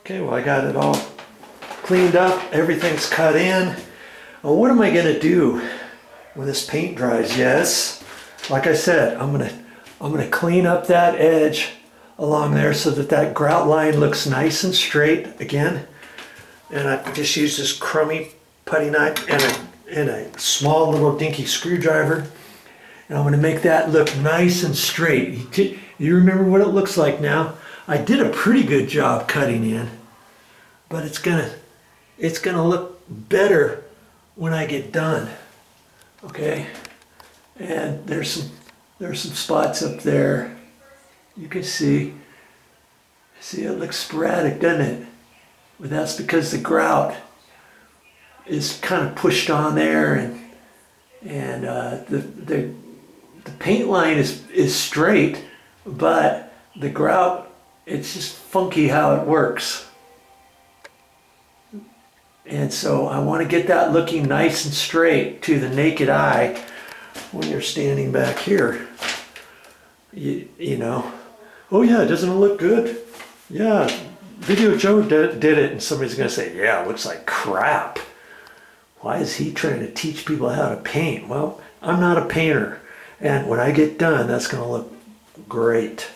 Okay, well, I got it all cleaned up. Everything's cut in. Well, what am I gonna do when this paint dries? Yes, like I said, I'm gonna clean up that edge along there so that that grout line looks nice and straight again. And I just use this crummy putty knife and a small little dinky screwdriver. And I'm gonna make that look nice and straight. You remember what it looks like now? I did a pretty good job cutting in, but it's gonna look better when I get done. Okay, and there's some spots up there. You can see it looks sporadic, doesn't it? But that's because the grout is kind of pushed on there, and the paint line is straight, but the grout, it's just funky how it works. And so I want to get that looking nice and straight to the naked eye when you're standing back here. You know, oh yeah, doesn't it look good? Yeah, VideoJoe did it, and somebody's going to say, yeah, it looks like crap. Why is he trying to teach people how to paint? Well, I'm not a painter, and when I get done, that's going to look great.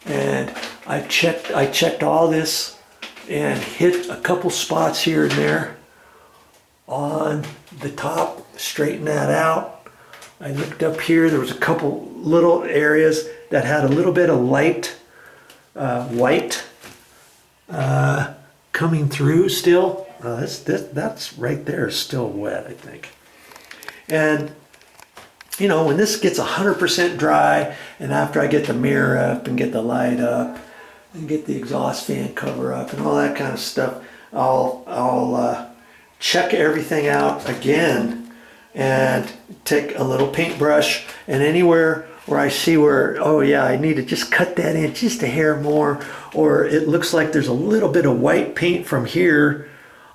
And I checked all this and hit a couple spots here and there on the top, straighten that out. I looked up here, there was a couple little areas that had a little bit of light white coming through still. That's right there, still wet, I think. And you know, when this gets 100% dry, and after I get the mirror up and get the light up and get the exhaust fan cover up and all that kind of stuff, I'll check everything out again and take a little paintbrush, and anywhere where I see where, oh yeah, I need to just cut that in just a hair more, or it looks like there's a little bit of white paint from here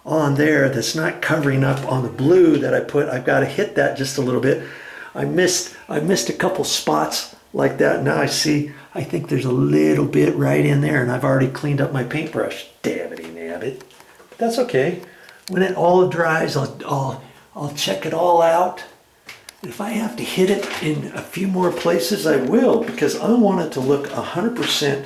on there that's not covering up on the blue that I put, I've got to hit that just a little bit. I missed a couple spots like that. Now I think there's a little bit right in there, and I've already cleaned up my paintbrush. Dabbity nabbit. But that's okay. When it all dries, I'll check it all out. If I have to hit it in a few more places, I will, because I want it to look 100%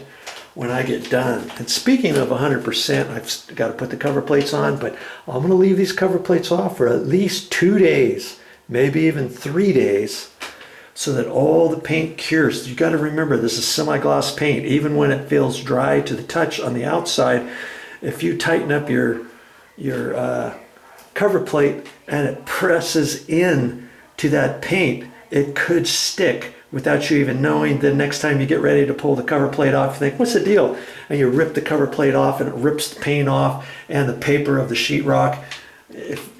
when I get done. And speaking of 100%, I've got to put the cover plates on, but I'm going to leave these cover plates off for at least 2 days, maybe even 3 days, so that all the paint cures. You got to remember, this is semi-gloss paint. Even when it feels dry to the touch on the outside, if you tighten up your cover plate and it presses in to that paint, it could stick without you even knowing. The next time you get ready to pull the cover plate off, you think, what's the deal? And you rip the cover plate off, and it rips the paint off and the paper of the sheetrock. If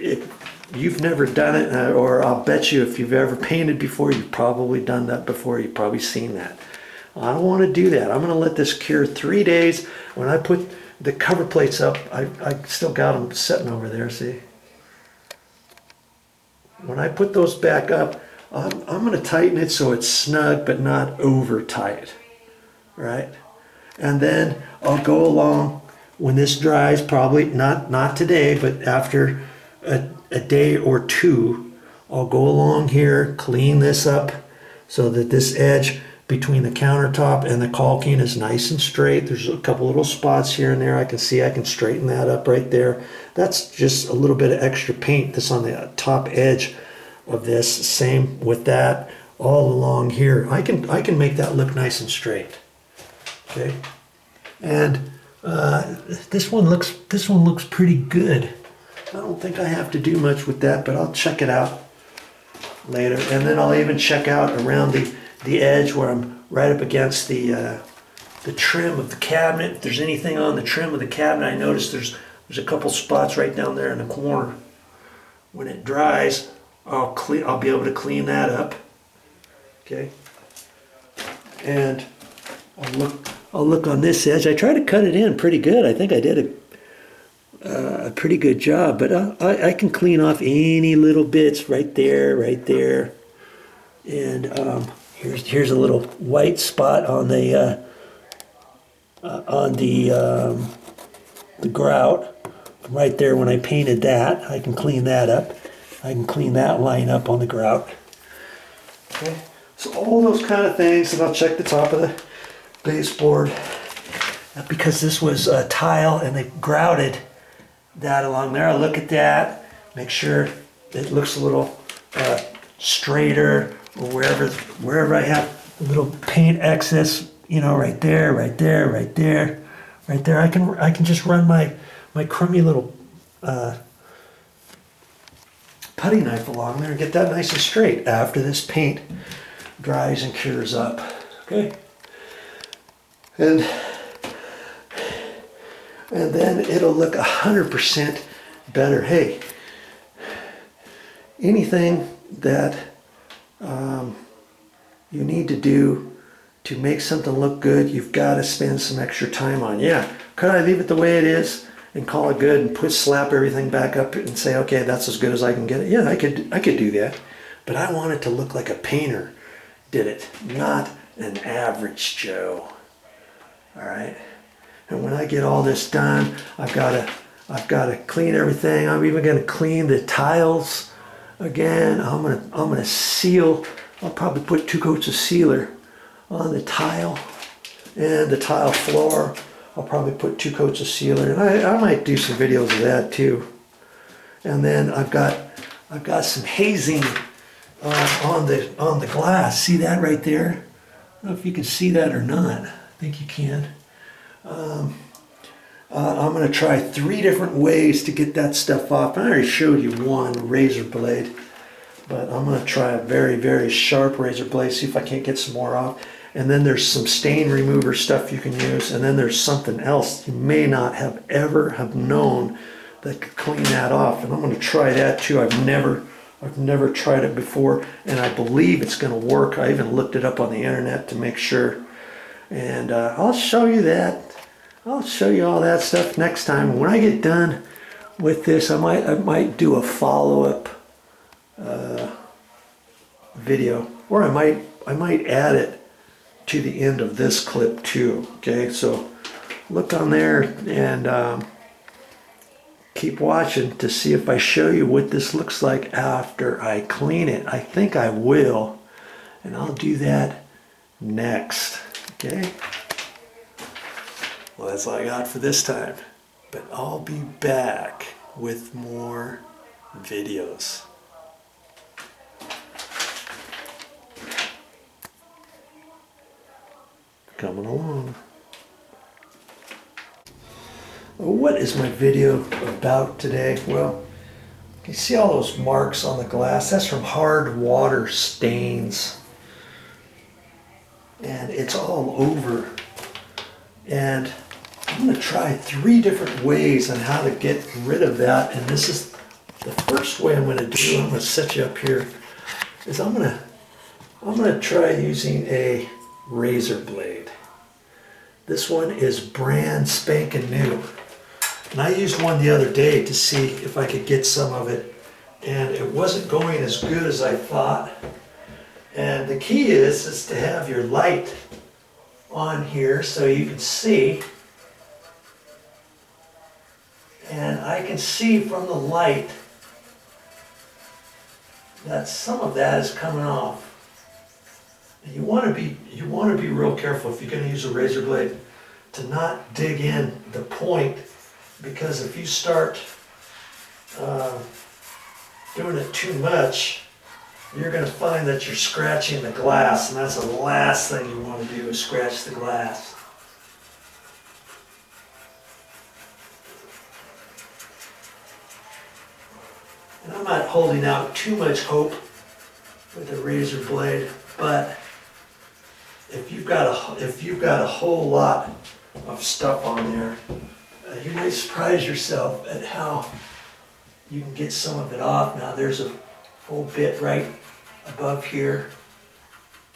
you've never done it, or I'll bet you if you've ever painted before, you've probably done that before. You've probably seen that. I don't want to do that. I'm going to let this cure 3 days. When I put the cover plates up, I still got them sitting over there, see? When I put those back up, I'm going to tighten it so it's snug but not over tight, right? And then I'll go along when this dries, probably not today, but after a day or two, I'll go along here, clean this up so that this edge between the countertop and the caulking is nice and straight. There's a couple little spots here and there. I can straighten that up right there. That's just a little bit of extra paint that's on the top edge of this. Same with that all along here. I can make that look nice and straight. Okay, and this one looks pretty good. I don't think I have to do much with that, but I'll check it out later. And then I'll even check out around the edge where I'm right up against the trim of the cabinet. If there's anything on the trim of the cabinet, I noticed there's a couple spots right down there in the corner. When it dries, I'll be able to clean that up. Okay. And I'll look on this edge. I try to cut it in pretty good. I think I did a pretty good job, but I can clean off any little bits right there. And here's a little white spot on the the grout right there when I painted that. I can clean that up. I can clean that line up on the grout. Okay, so all those kind of things, and I'll check the top of the baseboard. Because this was tile and they grouted that along there. I'll look at that, make sure it looks a little straighter, or wherever I have a little paint excess, you know, right there, right there, right there, right there. I can just run my crummy little putty knife along there and get that nice and straight after this paint dries and cures up. Okay, and then it'll look 100% better. Hey, anything that you need to do to make something look good, you've got to spend some extra time on. Yeah, could I leave it the way it is and call it good and slap everything back up and say, okay, that's as good as I can get it? Yeah, I could do that. But I want it to look like a painter did it, not an average Joe. All right. And when I get all this done, I've got to clean everything. I'm even going to clean the tiles again. I'm gonna seal. I'll probably put 2 coats of sealer on the tile and the tile floor. I'll probably put 2 coats of sealer, and I might do some videos of that too. And then I've got some hazing on the glass. See that right there? I don't know if you can see that or not. I think you can. I'm going to try 3 different ways to get that stuff off. I already showed you one razor blade, but I'm going to try a very, very sharp razor blade, see if I can't get some more off. And then there's some stain remover stuff you can use, and then there's something else you may not have ever have known that could clean that off. And I'm going to try that too. I've never tried it before, and I believe it's going to work. I even looked it up on the internet to make sure. And I'll show you that. I'll show you all that stuff next time. When I get done with this, I might do a follow-up video, or I might add it to the end of this clip too. Okay, so look on there and keep watching to see if I show you what this looks like after I clean it. I think I will, and I'll do that next. Okay, well, that's all I got for this time, but I'll be back with more videos. Coming along. What is my video about today? Well, you see all those marks on the glass? That's from hard water stains. And it's all over. And I'm going to try 3 different ways on how to get rid of that. And this is the first way I'm going to do. I'm going to set you up here. Is I'm going to try using a razor blade. This one is brand spanking new. And I used one the other day to see if I could get some of it. And it wasn't going as good as I thought. And the key is to have your light on here so you can see. And I can see from the light that some of that is coming off. And you want to be real careful if you're going to use a razor blade to not dig in the point, because if you start doing it too much, you're going to find that you're scratching the glass, and that's the last thing you want to do, is scratch the glass. And I'm not holding out too much hope with a razor blade, but if you've got a whole lot of stuff on there, you might surprise yourself at how you can get some of it off. Now there's a whole bit right above here,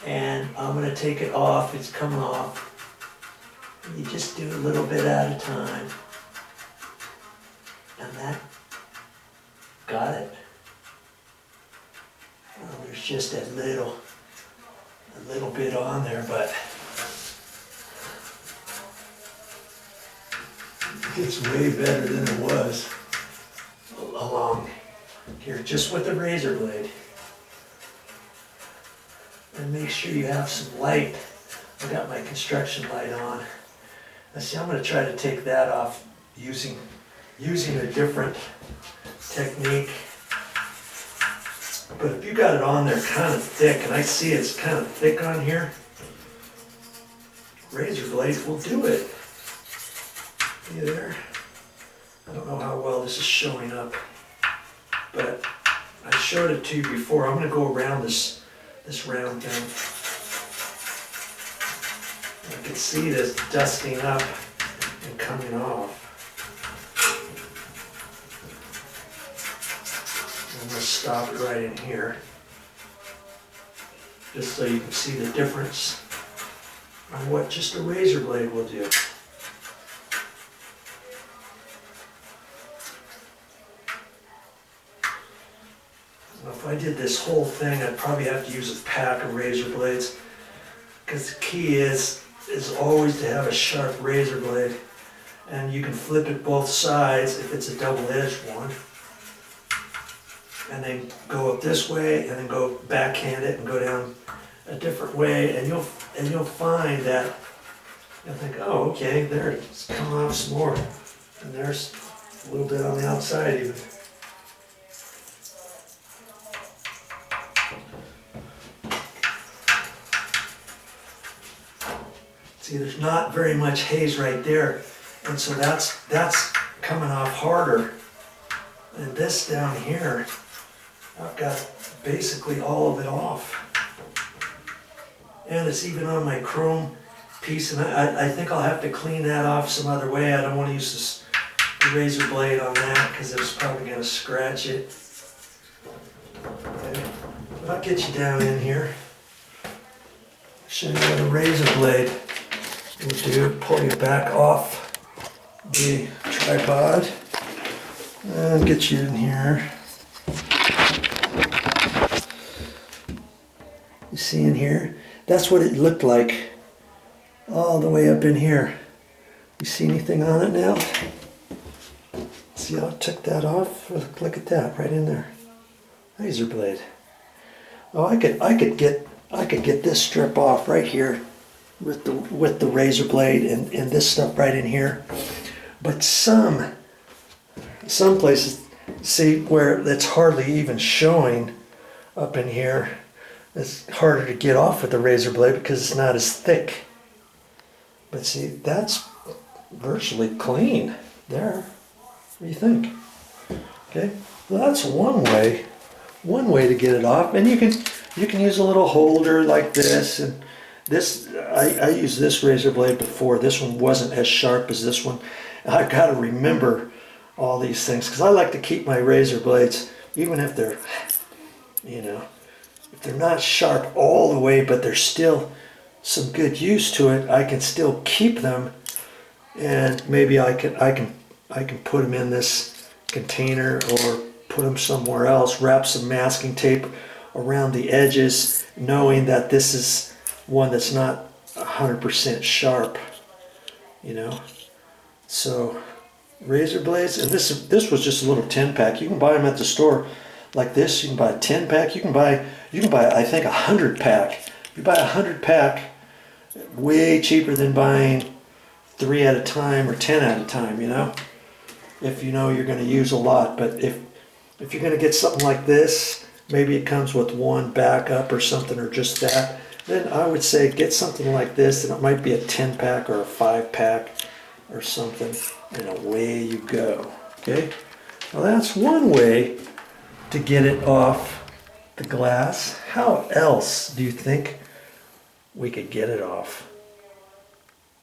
and I'm going to take it off. It's coming off. And you just do a little bit at a time, and that got it. Well, there's just a little bit on there, but It's way better than it was along here, just with the razor blade. And make sure you have some light. I got my construction light on. Let's see, I'm going to try to take that off using a different technique. But if you got it on there kind of thick, and I see it's kind of thick on here, razor blades will do it. See there? I don't know how well this is showing up, but I showed it to you before. I'm going to go around this round thing. I can see this dusting up and coming off. I'm going to stop it right in here, just so you can see the difference on what just a razor blade will do. Now, if I did this whole thing, I'd probably have to use a pack of razor blades, because the key is always to have a sharp razor blade, and you can flip it both sides if it's a double-edged one, and then go up this way, and then go backhand it and go down a different way, and you'll find that you'll think, oh, okay, there it's come off some more, and there's a little bit on the outside even. See, there's not very much haze right there, and so that's coming off harder. And this down here, I've got basically all of it off. And it's even on my chrome piece, and I think I'll have to clean that off some other way. I don't want to use this razor blade on that because it's probably going to scratch it. Okay. But I'll get you down in here. Show you what a razor blade will do. Pull you back off the tripod and get you in here. You see in here? That's what it looked like all the way up in here. You see anything on it now? See how I took that off? Look at that right in there. Razor blade. Oh, I could get this strip off right here with the razor blade and this stuff right in here. But some places, see where it's hardly even showing up in here. It's harder to get off with the razor blade because it's not as thick. But see, that's virtually clean there. What do you think? Okay, well, that's one way to get it off. And you can use a little holder like this. And this, I used this razor blade before. This one wasn't as sharp as this one. I've got to remember all these things because I like to keep my razor blades, even if they're, if they're not sharp all the way, but there's still some good use to it, I can still keep them, and maybe I can put them in this container or put them somewhere else, wrap some masking tape around the edges, knowing that this is one that's not 100% sharp, So razor blades, and this was just a little 10-pack. You can buy them at the store like this. You can buy a 10-pack. You can buy I think a 100-pack. You buy a 100-pack, way cheaper than buying 3 at a time or 10 at a time. If you know you're going to use a lot. But if you're going to get something like this, maybe it comes with one backup or something, or just that, then I would say get something like this, and it might be a 10-pack or a 5-pack or something, and away you go. Okay, well, that's one way to get it off the glass. How else do you think we could get it off?